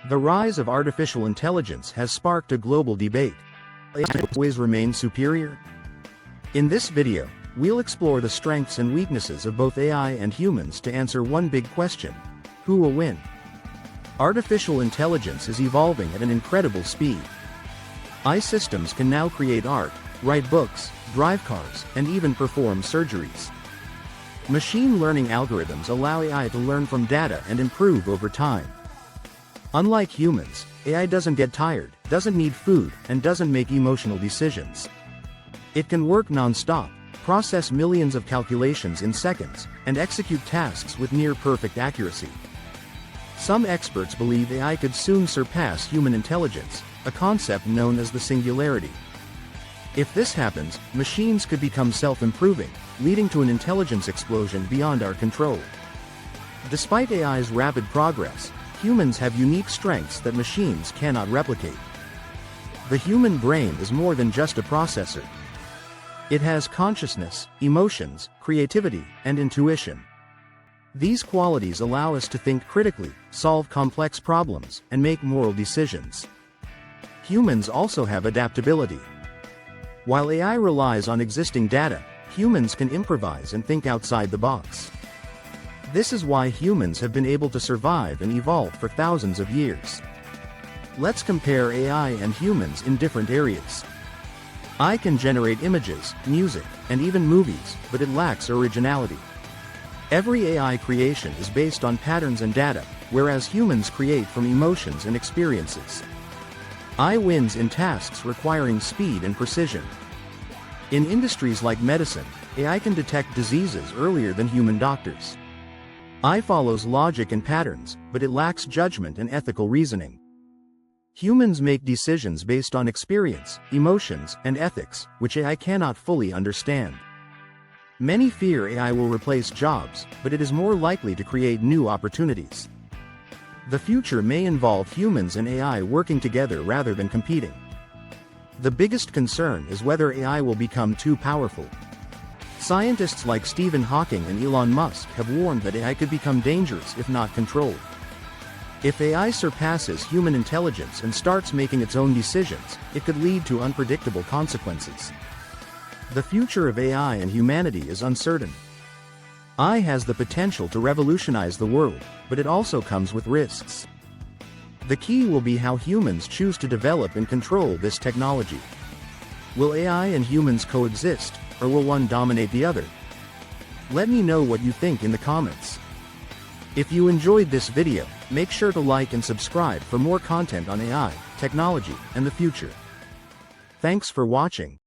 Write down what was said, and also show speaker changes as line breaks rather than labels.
The rise of artificial intelligence has sparked a global debate. Will AI always remain superior? In this video, we'll explore the strengths and weaknesses of both AI and humans to answer one big question: who will win? Artificial intelligence is evolving at an incredible speed. AI systems can now create art, write books, drive cars, and even perform surgeries. Machine learning algorithms allow AI to learn from data and improve over time. Unlike humans, AI doesn't get tired, doesn't need food, and doesn't make emotional decisions. It can work non-stop, process millions of calculations in seconds, and execute tasks with near-perfect accuracy. Some experts believe AI could soon surpass human intelligence, a concept known as the singularity. If this happens, machines could become self-improving, leading to an intelligence explosion beyond our control. Despite AI's rapid progress, humans have unique strengths that machines cannot replicate. The human brain is more than just a processor. It has consciousness, emotions, creativity, and intuition. These qualities allow us to think critically, solve complex problems, and make moral decisions. Humans also have adaptability. While AI relies on existing data, humans can improvise and think outside the box. This is why humans have been able to survive and evolve for thousands of years. Let's compare AI and humans in different areas. AI can generate images, music, and even movies, but it lacks originality. Every AI creation is based on patterns and data, whereas humans create from emotions and experiences. AI wins in tasks requiring speed and precision. In industries like medicine, AI can detect diseases earlier than human doctors. AI follows logic and patterns, but it lacks judgment and ethical reasoning. Humans make decisions based on experience, emotions, and ethics, which AI cannot fully understand. Many fear AI will replace jobs, but it is more likely to create new opportunities. The future may involve humans and AI working together rather than competing. The biggest concern is whether AI will become too powerful. Scientists like Stephen Hawking and Elon Musk have warned that AI could become dangerous if not controlled. If AI surpasses human intelligence and starts making its own decisions, it could lead to unpredictable consequences. The future of AI and humanity is uncertain. AI has the potential to revolutionize the world, but it also comes with risks. The key will be how humans choose to develop and control this technology. Will AI and humans coexist, or will one dominate the other? Let me know what you think in the comments. If you enjoyed this video, make sure to like and subscribe for more content on AI, technology, and the future. Thanks for watching.